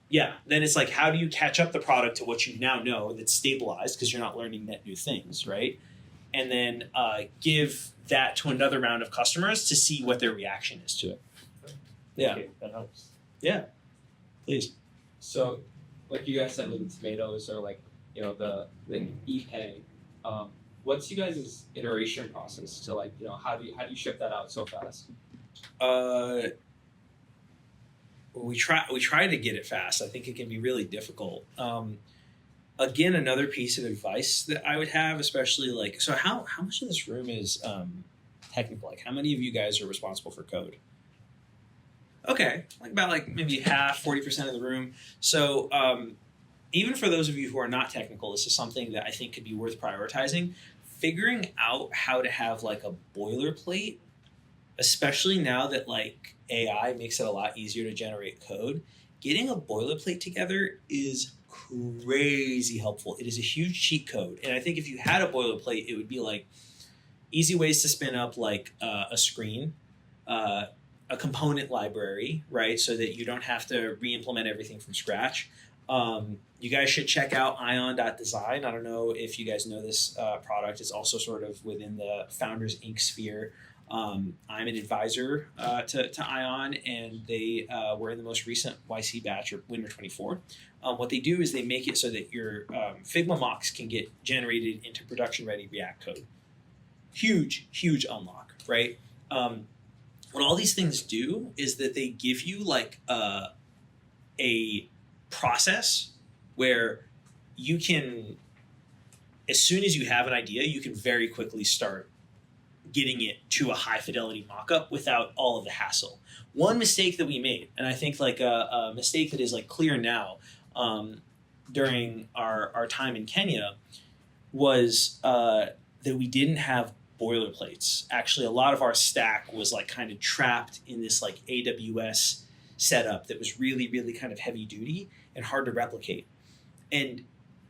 Speaker 1: then it's like, how do you catch up the product to what you now know that's stabilized because you're not learning net new things, right? And then give that to another round of customers to see what their reaction is to it. Yeah,
Speaker 6: Okay, that helps.
Speaker 1: please.
Speaker 7: So, like you guys said with the tomatoes or like, the e-pay, what's you guys' iteration process to like, how do you ship that out so fast?
Speaker 1: We try to get it fast. I think it can be really difficult. Again, another piece of advice that I would have, especially like, so how much of this room is technical? Like, how many of you guys are responsible for code? Okay, like about like maybe half, 40% of the room. So even for those of you who are not technical, this is something that I think could be worth prioritizing. Figuring out how to have like a boilerplate, especially now that like AI makes it a lot easier to generate code, getting a boilerplate together is crazy helpful. It is a huge cheat code. And I think if you had a boilerplate, it would be like easy ways to spin up like a screen, a component library, right? So that you don't have to re-implement everything from scratch. You guys should check out ion.design. I don't know if you guys know this product. It's also sort of within the Founders Inc. sphere. I'm an advisor to Ion, and they were in the most recent YC batch, or Winter 24. What they do is they make it so that your Figma mocks can get generated into production-ready React code. Huge, huge unlock, right? What all these things do is that they give you like a process where you can, as soon as you have an idea, you can very quickly start getting it to a high fidelity mockup without all of the hassle. One mistake that we made, and I think like a mistake that is like clear now during our time in Kenya, was that we didn't have boilerplates. Actually, a lot of our stack was like kind of trapped in this like AWS setup that was really, really kind of heavy duty and hard to replicate. And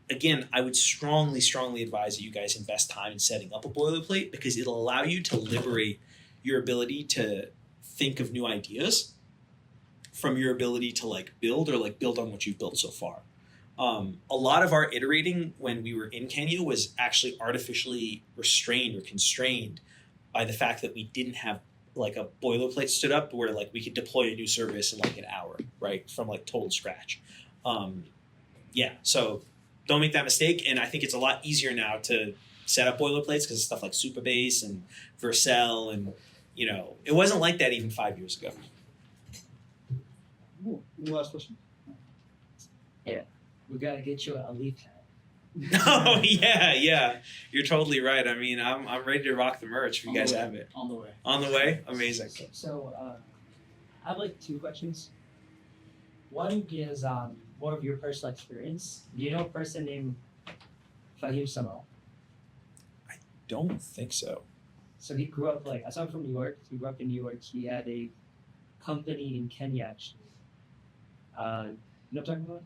Speaker 1: again, I would strongly, strongly advise that you guys invest time in setting up a boilerplate, because it'll allow you to liberate your ability to think of new ideas from your ability to like build or like build on what you've built so far. A lot of our iterating when we were in Kenya was actually artificially restrained or constrained by the fact that we didn't have like a boilerplate stood up where like we could deploy a new service in like an hour, right, from like total scratch. So don't make that mistake. And I think it's a lot easier now to set up boilerplates because of stuff like Supabase and Vercel, and it wasn't like that even 5 years ago.
Speaker 5: Cool. Any last question?
Speaker 8: We gotta get you a leaf hat.
Speaker 1: Oh yeah, you're totally right. I mean, I'm ready to rock the merch if you guys have it.
Speaker 8: On the way.
Speaker 1: On the way, amazing.
Speaker 8: So I have like two questions. One is more of your personal experience. Do you know a person named Fahim Samo?
Speaker 1: Don't think so.
Speaker 8: So he grew up I saw him from New York. He grew up in New York. He had a company in Kenya actually. You know what I'm talking about?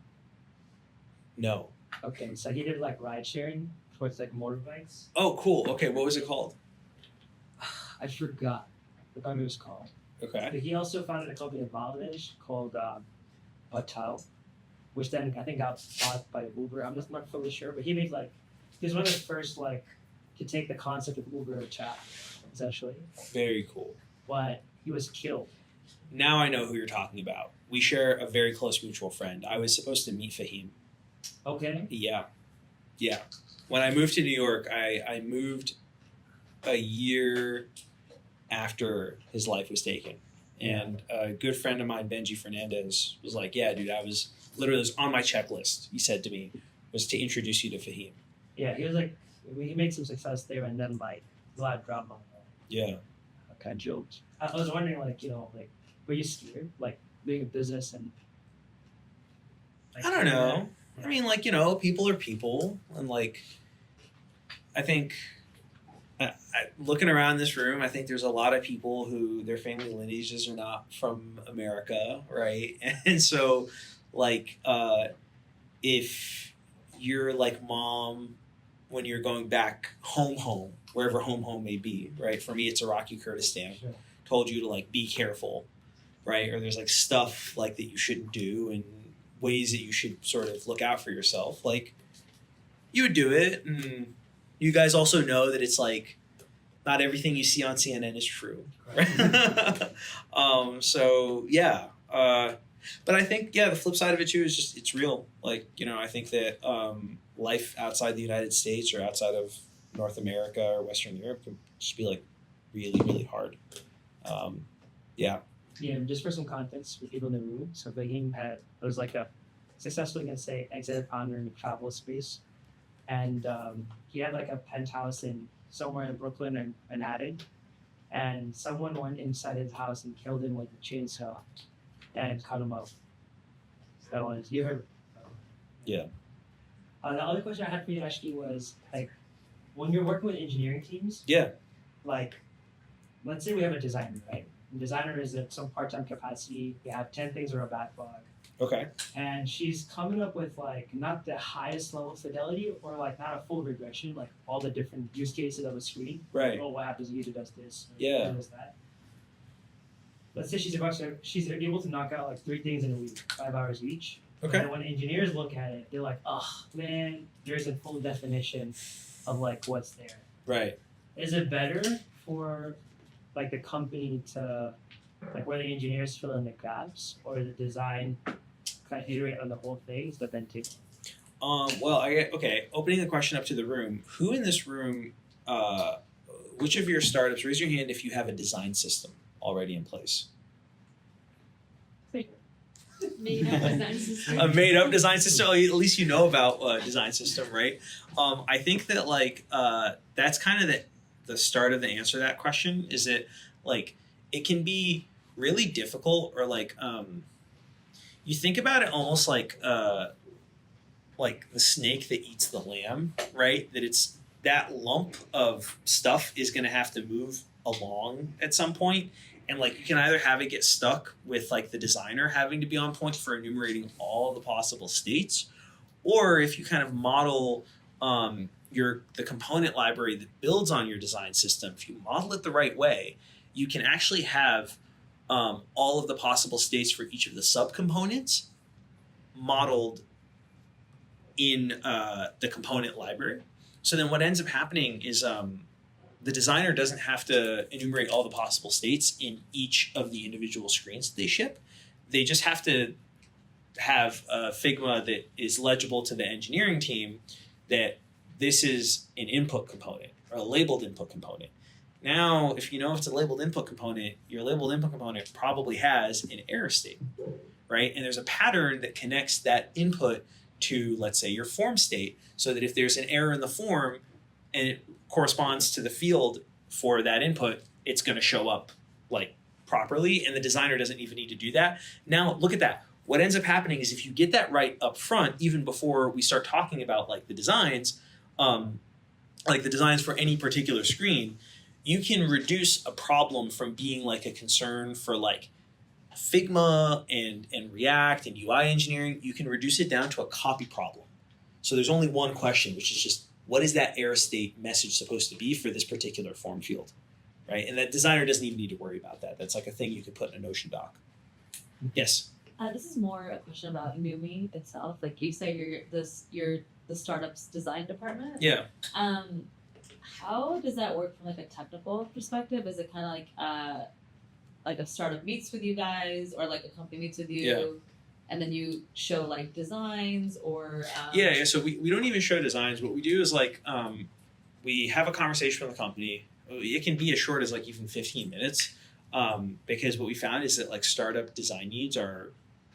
Speaker 1: No.
Speaker 8: Okay, so he did like ride sharing for like motorbikes.
Speaker 1: Oh, cool. Okay, what was it called?
Speaker 8: I forgot what it was called.
Speaker 1: Okay.
Speaker 8: But he also founded a company in Bangladesh called Patel, which then I think got bought by Uber. I'm just not fully sure, but he was one of the first to take the concept of Uber to chat, essentially.
Speaker 1: Very cool.
Speaker 8: But he was killed.
Speaker 1: Now I know who you're talking about. We share a very close mutual friend. I was supposed to meet Fahim.
Speaker 8: Okay.
Speaker 1: Yeah. When I moved to New York, I moved a year after his life was taken. And a good friend of mine, Benji Fernandez, was like, yeah, dude, it was on my checklist, he said to me, was to introduce you to Fahim.
Speaker 8: Yeah, he was he made some success there and then a lot of drama.
Speaker 1: Yeah.
Speaker 5: I kind of joked.
Speaker 8: I was wondering were you scared doing a business and
Speaker 1: I don't know. I mean, people are people, and I think looking around this room, I think there's a lot of people who their family lineages are not from America, right? And so, if you're like mom when you're going back home, wherever home may be, right? For me, it's Iraqi Kurdistan.
Speaker 8: Sure.
Speaker 1: Told you to be careful, right? Or there's stuff that you shouldn't do, and ways that you should sort of look out for yourself. You would do it, and you guys also know that it's not everything you see on CNN is true. Right? But I think the flip side of it too is just it's real. I think that life outside the United States or outside of North America or Western Europe can just be really, really hard.
Speaker 8: Yeah, just for some context for people in the room, so Fahim was a successful, executive founder in the travel space. And he had a penthouse somewhere in Brooklyn or Manhattan. And someone went inside his house and killed him with a chainsaw and cut him up. You heard.
Speaker 1: Yeah.
Speaker 8: The other question I had for you, Ashki, was when you're working with engineering teams.
Speaker 1: Yeah.
Speaker 8: Let's say we have a designer, right? The designer is at some part-time capacity. We have 10 things or a backlog.
Speaker 1: Okay.
Speaker 8: And she's coming up with not the highest level of fidelity or not a full regression, all the different use cases of a screen.
Speaker 1: Right.
Speaker 8: Oh, what happens if user does this?
Speaker 1: Yeah.
Speaker 8: Does that? Let's say she's able to knock out 3 things in a week, 5 hours each.
Speaker 1: Okay.
Speaker 8: And when engineers look at it, they're oh man, there isn't full definition of what's there.
Speaker 1: Right.
Speaker 8: Is it better for the company to where the engineers fill in the gaps, or the design kind of iterate on the whole thing but then take?
Speaker 1: Opening the question up to the room. Who in this room? Which of your startups? Raise your hand if you have a design system already in place.
Speaker 4: Made up design system.
Speaker 1: A made-up design system. At least you know about design system, right? I think that that's kind of the start of the answer to that question. Is that it can be really difficult, or you think about it almost like the snake that eats the lamb, right? That it's that lump of stuff is going to have to move along at some point. And you can either have it get stuck with the designer having to be on point for enumerating all the possible states, or if you kind of model the component library that builds on your design system, if you model it the right way, you can actually have all of the possible states for each of the subcomponents modeled in the component library. So then what ends up happening is the designer doesn't have to enumerate all the possible states in each of the individual screens that they ship. They just have to have a Figma that is legible to the engineering team that this is an input component or a labeled input component. Now, if you know it's a labeled input component, your labeled input component probably has an error state, right? And there's a pattern that connects that input to, let's say, your form state, so that if there's an error in the form and it corresponds to the field for that input, it's going to show up like properly, and the designer doesn't even need to do that. Now, look at that. What ends up happening is if you get that right up front, even before we start talking about like the designs for any particular screen, you can reduce a problem from being like a concern for like Figma and React and UI engineering. You can reduce it down to a copy problem. So there's only one question, which is just, what is that error state message supposed to be for this particular form field, right? And that designer doesn't even need to worry about that. That's like a thing you could put in a Notion doc. Yes.
Speaker 2: This is more a question about NUMI itself. Like you say, you're the startup's design department.
Speaker 1: Yeah.
Speaker 2: How does that work from like a technical perspective? Is it kind of like a startup meets with you guys, or like a company meets with you,
Speaker 1: Yeah.
Speaker 2: and then you show like designs or?
Speaker 1: Yeah. So we don't even show designs. What we do is like we have a conversation with the company. It can be as short as like even 15 minutes, because what we found is that like startup design needs are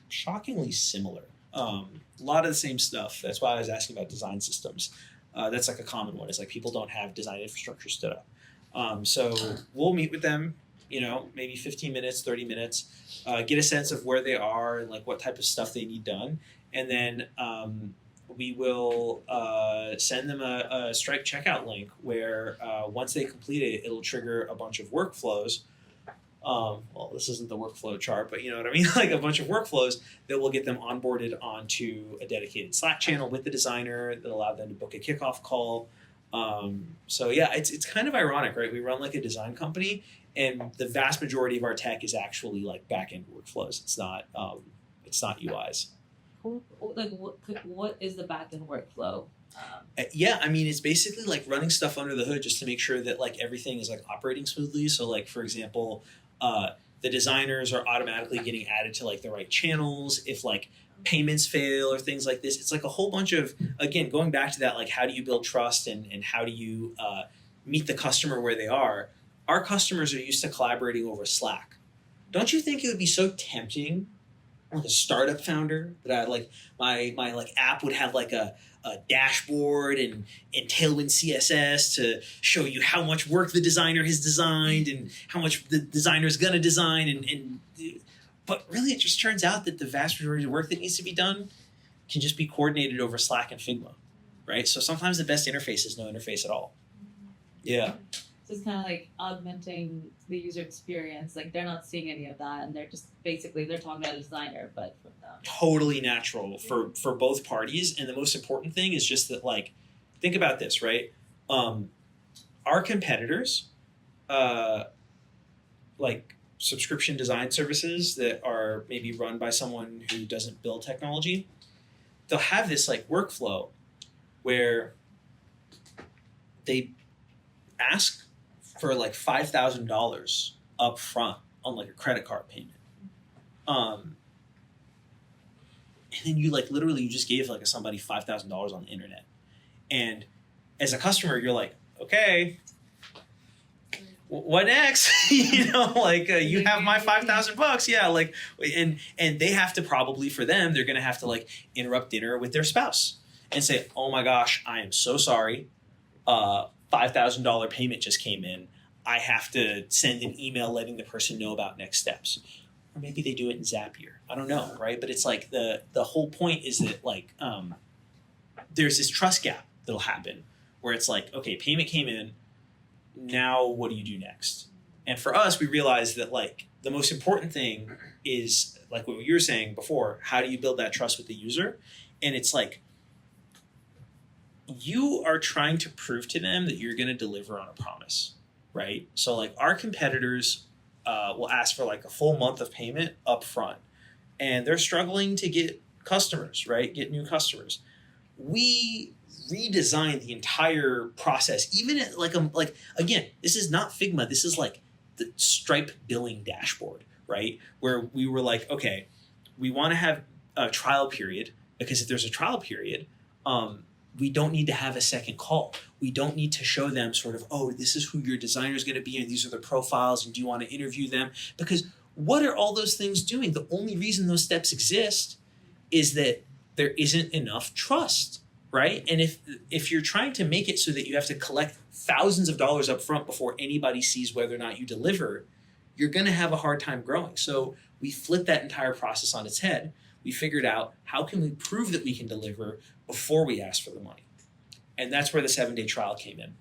Speaker 1: shockingly similar. A lot of the same stuff. That's why I was asking about design systems. That's like a common one. It's like people don't have design infrastructure stood up. So we'll meet with them, maybe 15 minutes, 30 minutes, get a sense of where they are and like what type of stuff they need done. And then we will send them a Stripe checkout link where once they complete it, it'll trigger a bunch of workflows. Well, this isn't the workflow chart, but you know what I mean? Like a bunch of workflows that will get them onboarded onto a dedicated Slack channel with the designer that allow them to book a kickoff call. So yeah, it's kind of ironic, right? We run like a design company, and the vast majority of our tech is actually like back-end workflows. It's not UIs.
Speaker 2: Like what is the backend workflow?
Speaker 1: Yeah, I mean, it's basically like running stuff under the hood just to make sure that like everything is like operating smoothly. So like, for example, the designers are automatically getting added to like the right channels. If like payments fail or things like this, it's like a whole bunch of, again, going back to that, like how do you build trust and how do you meet the customer where they are? Our customers are used to collaborating over Slack. Don't you think it would be so tempting, like a startup founder, that I like my like app would have like a dashboard and Tailwind CSS to show you how much work the designer has designed and how much the designer is going to design. But really it just turns out that the vast majority of work that needs to be done can just be coordinated over Slack and Figma, right? So sometimes the best interface is no interface at all. Yeah.
Speaker 2: So it's kind of like augmenting the user experience. Like they're not seeing any of that, and they're just basically they're talking about a designer, but from them.
Speaker 1: Totally natural for both parties. And the most important thing is just that, like, think about this, right? Our competitors, like subscription design services that are maybe run by someone who doesn't build technology, they'll have this like workflow where they ask for like $5,000 up front on like a credit card payment. And then you like literally you just gave like somebody $5,000 on the internet. And as a customer, you're like, okay, what next? You have my $5,000. Yeah. Like, and they have to probably, for them, they're going to have to like interrupt dinner with their spouse and say, oh my gosh, I am so sorry. $5,000 payment just came in. I have to send an email letting the person know about next steps. Or maybe they do it in Zapier. I don't know, right? But it's like the whole point is that like there's this trust gap that'll happen where it's like, okay, payment came in. Now what do you do next? And for us, we realized that like the most important thing is like what you were saying before, how do you build that trust with the user? And it's like, you are trying to prove to them that you're going to deliver on a promise, right? So like our competitors will ask for like a full month of payment up front, and they're struggling to get customers, right? Get new customers. we redesigned the entire process, even at like again, this is not Figma, this is like the Stripe billing dashboard, right? Where we were like, okay, we want to have a trial period, because if there's a trial period, we don't need to have a second call. We don't need to show them sort of, oh, this is who your designer is going to be, and these are the profiles, and do you want to interview them? Because what are all those things doing? The only reason those steps exist is that there isn't enough trust, right? And if you're trying to make it so that you have to collect thousands of dollars up front before anybody sees whether or not you deliver, you're going to have a hard time growing. So we flipped that entire process on its head. We figured out, how can we prove that we can deliver before we ask for the money? And that's where the 7-day trial came in.